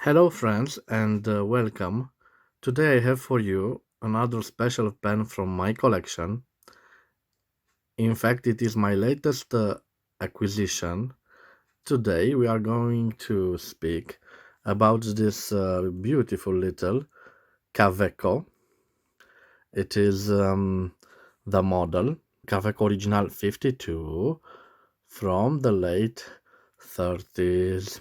Hello, friends, and welcome. Today I have for you another special pen from my collection. In fact, it is my latest acquisition. Today we are going to speak about this beautiful little KAWECO. It is the model KAWECO Original 52 from the late 30s.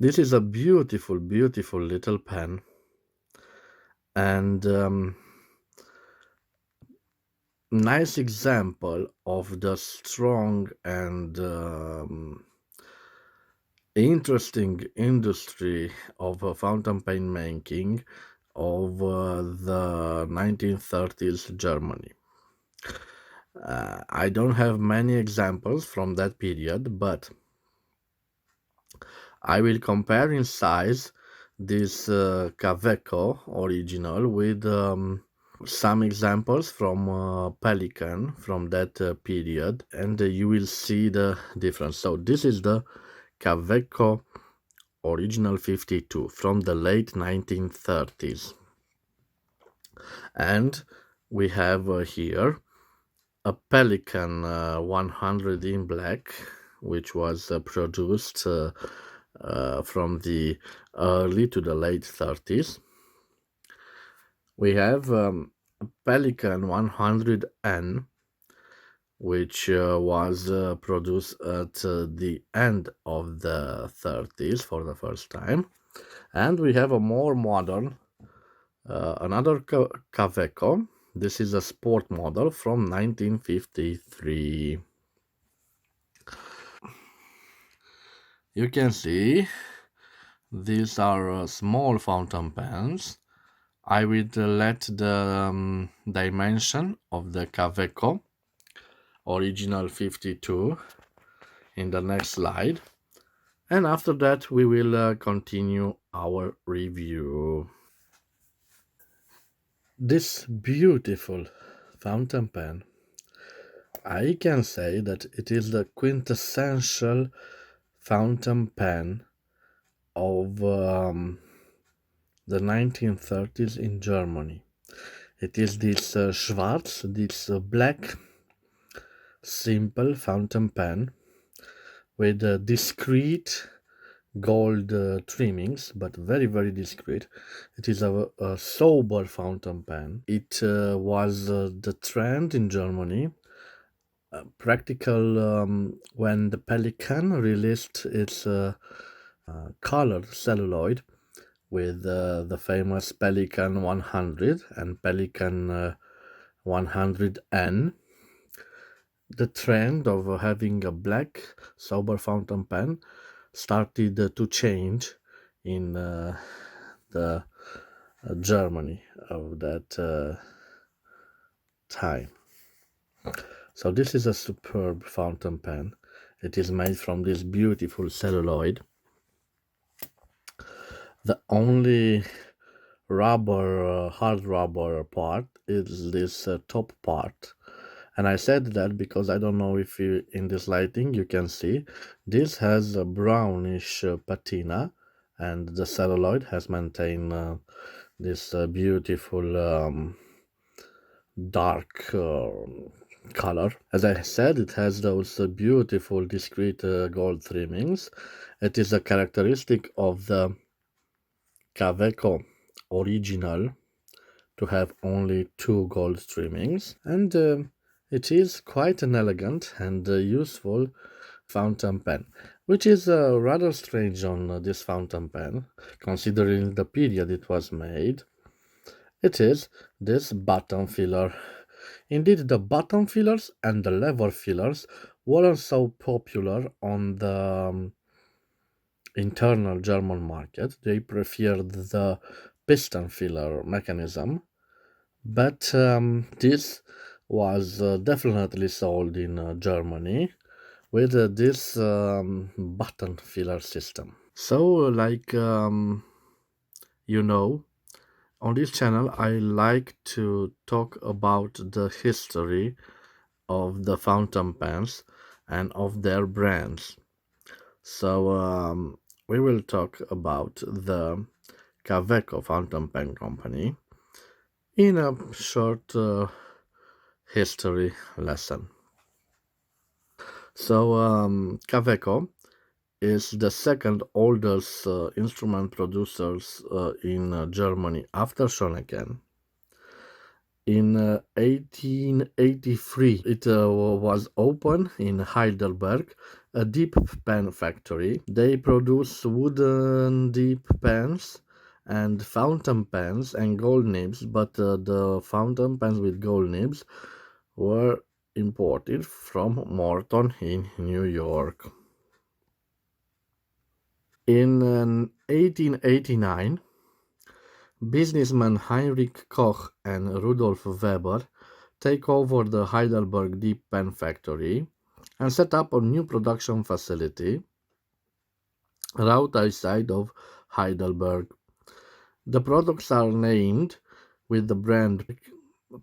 This is a beautiful, beautiful little pen, and nice example of the strong and interesting industry of fountain pen making of the 1930s Germany. I don't have many examples from that period, but I will compare in size this KAWECO original with some examples from Pelican from that period, and you will see the difference. So this is the KAWECO Original 52 from the late 1930s, and we have here a Pelican 100 in black, which was produced from the early to the late 30s. We have Pelican 100N, which was produced at the end of the 30s for the first time. And we have a more modern, another KAWECO. This is a sport model from 1953. You can see these are small fountain pens. I will let the dimension of the KAWECO Original 52 in the next slide, and after that we will continue our review. This beautiful fountain pen, I can say that it is the quintessential fountain pen of the 1930s in Germany. It is this Schwarz, this black, simple fountain pen with discreet gold trimmings, but very, very discreet. It is a sober fountain pen. It was the trend in Germany. Practical when the Pelican released its colored celluloid with the famous Pelican 100 and Pelican 100N. The trend of having a black sober fountain pen started to change in the Germany of that time. So this is a superb fountain pen. It is made from this beautiful celluloid. The only rubber, hard rubber part is this top part. And I said that because I don't know if you, in this lighting you can see, this has a brownish patina, and the celluloid has maintained this beautiful dark color. As I said, it has those beautiful discrete gold trimmings. It is a characteristic of the KAWECO original to have only two gold trimmings, and it is quite an elegant and useful fountain pen, which is rather strange on this fountain pen, considering the period it was made. It is this button filler. Indeed, the button fillers and the lever fillers weren't so popular on the internal German market. They preferred the piston filler mechanism, but this was definitely sold in Germany with this button filler system. So, like you know, on this channel, I like to talk about the history of the fountain pens and of their brands. So, we will talk about the KAWECO fountain pen company in a short history lesson. So, KAWECO is the second oldest instrument producers in Germany after Schoneken. In 1883, it was opened in Heidelberg, a deep pen factory. They produce wooden deep pens and fountain pens and gold nibs, but the fountain pens with gold nibs were imported from Morton in New York. In 1889, businessmen Heinrich Koch and Rudolf Weber take over the Heidelberg deep pen factory and set up a new production facility right outside of Heidelberg. The products are named with the brand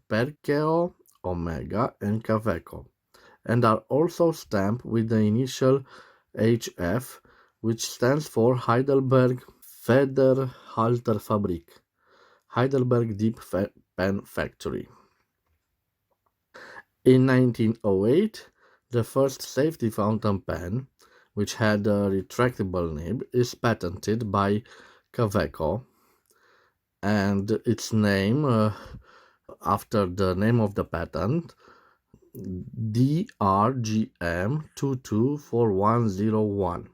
Perkeo, Omega, and KAWECO, and are also stamped with the initial HF, which stands for Heidelberg Federhalterfabrik, Heidelberg Deep Pen Factory. In 1908, the first safety fountain pen, which had a retractable nib, is patented by KAWECO, and its name, after the name of the patent, DRGM224101.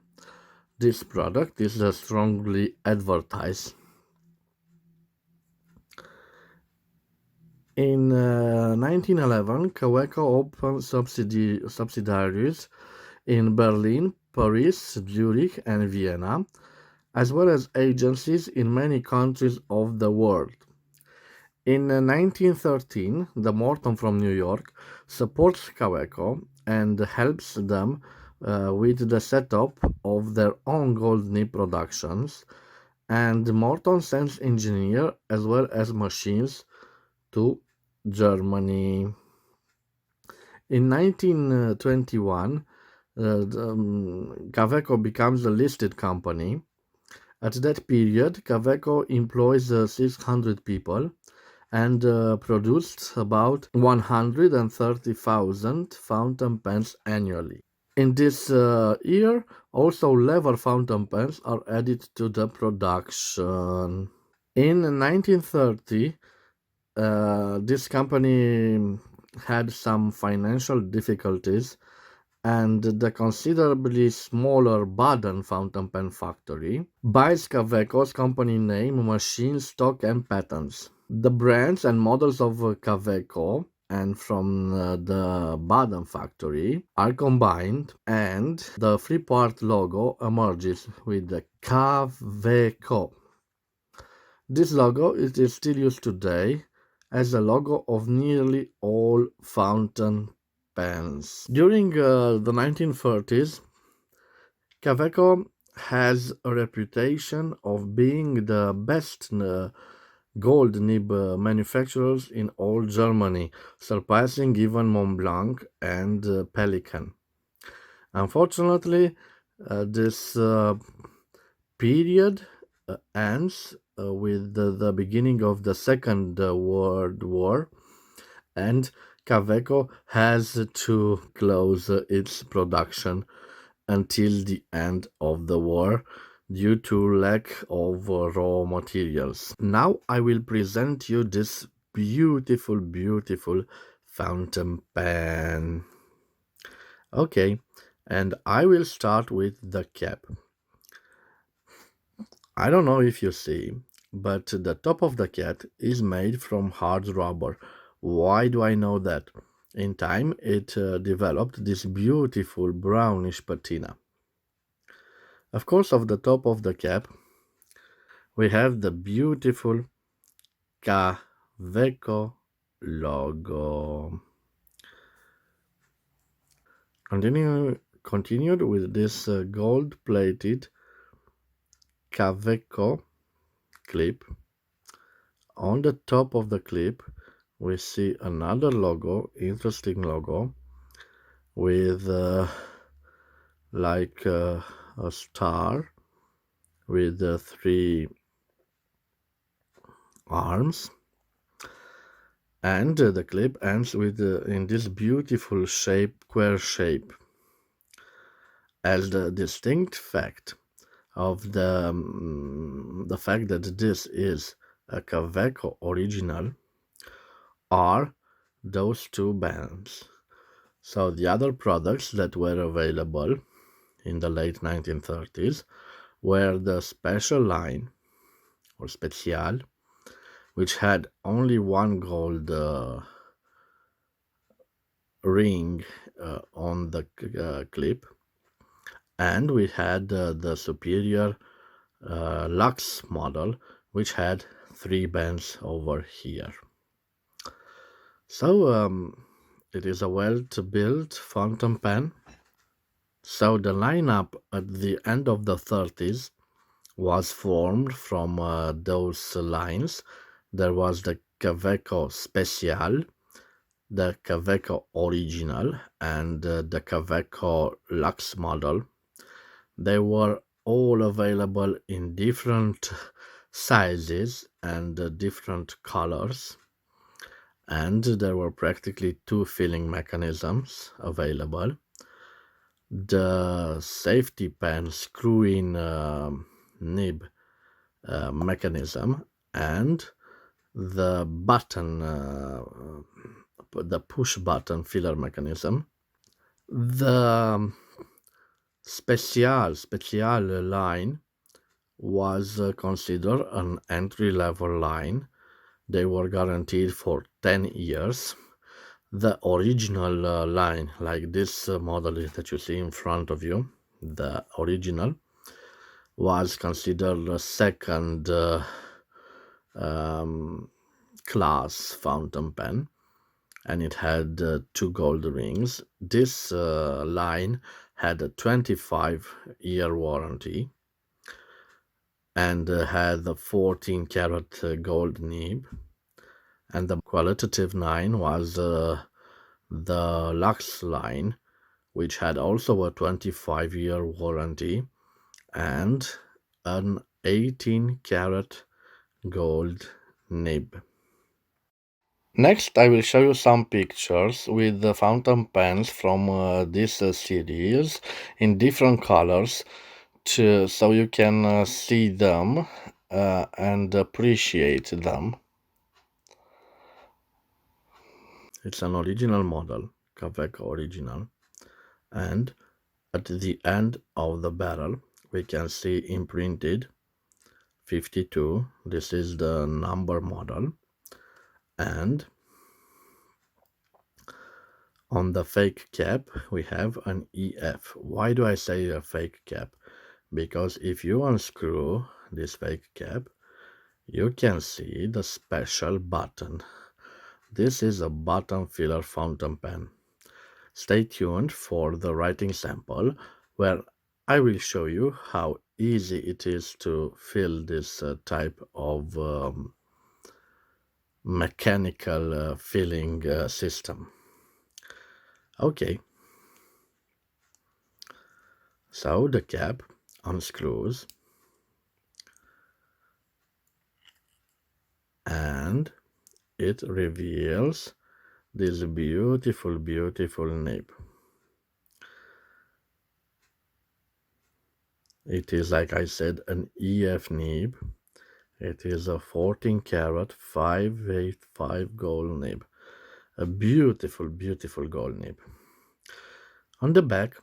This product is strongly advertised. In 1911, KAWECO opened subsidiaries in Berlin, Paris, Zurich, and Vienna, as well as agencies in many countries of the world. In 1913, the Morton from New York supports KAWECO and helps them with the setup of their own gold nib productions, and Morton sends engineers as well as machines to Germany. In 1921, KAWECO becomes a listed company. At that period, KAWECO employs 600 people and produced about 130,000 fountain pens annually. In this year, also leather fountain pens are added to the production. In 1930, this company had some financial difficulties, and the considerably smaller Baden fountain pen factory buys KAWECO's company name, machine stock, and patents. The brands and models of KAWECO and from the Baden factory are combined, and the three-part logo emerges with the KAWECO. This logo is still used today as a logo of nearly all fountain pens. During the 1930s, KAWECO has a reputation of being the best gold nib manufacturers in all Germany, surpassing even Montblanc and Pelican. Unfortunately, this period ends with the beginning of the Second World War, and KAWECO has to close its production until the end of the war due to lack of raw materials. Now I will present you this beautiful, beautiful fountain pen. Okay, and I will start with the cap. I don't know if you see, but the top of the cat is made from hard rubber. Why do I know that? In time, it developed this beautiful brownish patina. Of course, of the top of the cap, we have the beautiful KAWECO logo. Continued with this gold-plated KAWECO clip. On the top of the clip, we see another logo, interesting logo, with like a star with the three arms, and the clip ends with in this beautiful shape, square shape. As the distinct fact of the fact that this is a KAWECO original are those two bands. So the other products that were available in the late 1930s were the special line or special, which had only one gold ring on the clip, and we had the superior Luxe model, which had three bands over here. So it is a well-built fountain pen. So the lineup at the end of the 30s was formed from those lines. There was the KAWECO Special, the KAWECO Original, and the KAWECO Luxe model. They were all available in different sizes and different colors, and there were practically two filling mechanisms available. The safety pen screw-in nib mechanism and the button, the push button filler mechanism. The special line was considered an entry-level line. They were guaranteed for 10 years. The original line, like this model that you see in front of you, the original, was considered a second class fountain pen, and it had two gold rings. This line had a 25-year warranty and had a 14 karat gold nib, and the qualitative line was the Luxe line, which had also a 25-year warranty and an 18 karat gold nib. Next, I will show you some pictures with the fountain pens from this series in different colors so you can see them and appreciate them. It's an original model, KAWECO original, and at the end of the barrel we can see imprinted 52. This is the number model, and on the fake cap we have an EF. Why do I say a fake cap? Because if you unscrew this fake cap, you can see the special button. This is a button filler fountain pen. Stay tuned for the writing sample where I will show you how easy it is to fill this type of mechanical filling system. Okay, so the cap unscrews and it reveals this beautiful nib. It is, like I said, an EF nib. It is a 14 karat 585 gold nib. A beautiful gold nib. On the back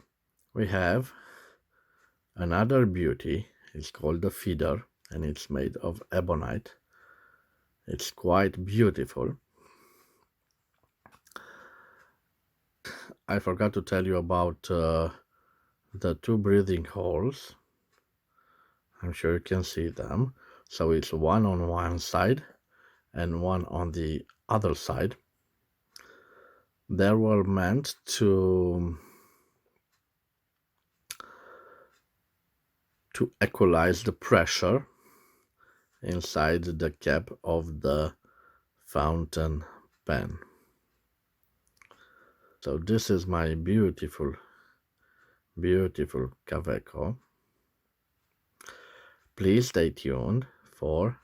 we have another beauty. It's called the feeder and it's made of ebonite. It's quite beautiful. I forgot to tell you about the two breathing holes. I'm sure you can see them. So it's one on one side and one on the other side. They were meant to equalize the pressure inside the cap of the fountain pen. So this is my beautiful KAWECO. Please stay tuned for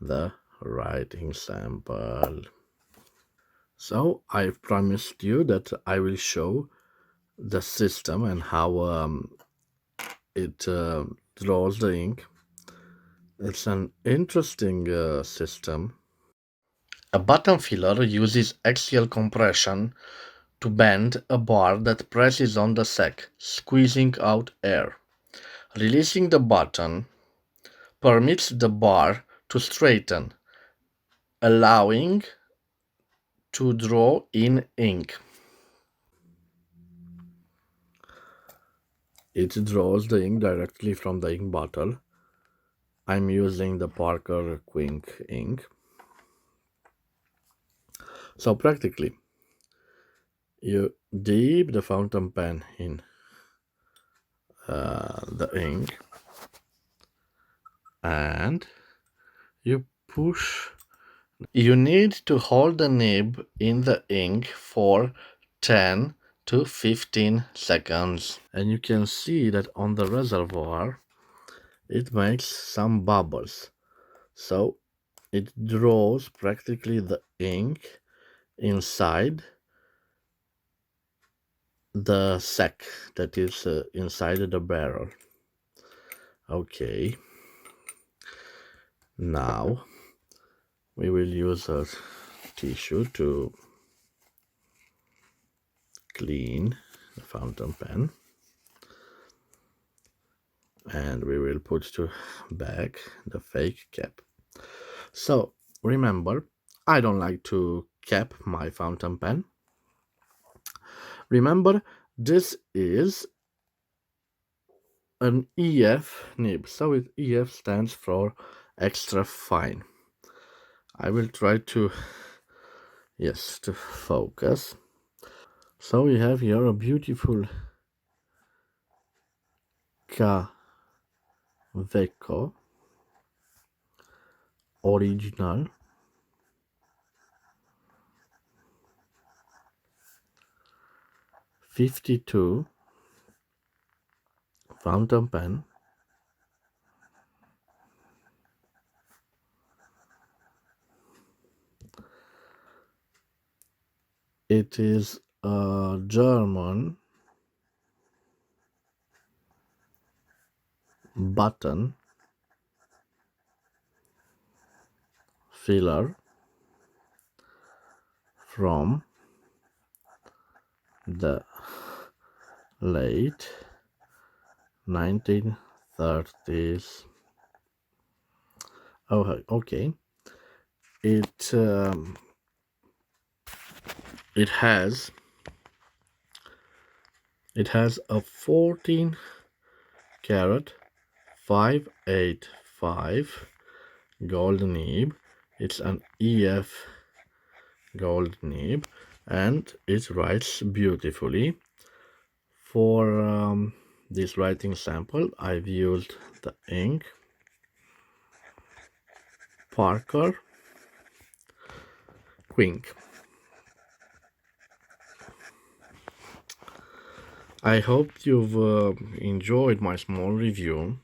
the writing sample. So I promised you that I will show the system and how it draws the ink. It's an interesting system. A button filler uses axial compression to bend a bar that presses on the sac, squeezing out air. Releasing the button permits the bar to straighten, allowing to draw in ink. It draws the ink directly from the ink bottle. I'm using the Parker Quink ink. So practically, you dip the fountain pen in the ink and you push. You need to hold the nib in the ink for 10 to 15 seconds. And you can see that on the reservoir it makes some bubbles. So it draws practically the ink inside the sac that is inside the barrel. Okay, now we will use a tissue to clean the fountain pen, and we will put back the fake cap. So remember, I don't like to cap my fountain pen. Remember, this is an EF nib, so EF stands for extra fine. I will try to focus. So we have here a beautiful KAWECO original '52 fountain pen. It is a German button filler from the late 1930s. Oh, okay. It has a 14 karat 585 gold nib. It's an EF gold nib, and it writes beautifully. For this writing sample, I've used the ink Parker Quink. I hope you've enjoyed my small review,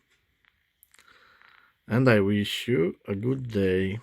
and I wish you a good day.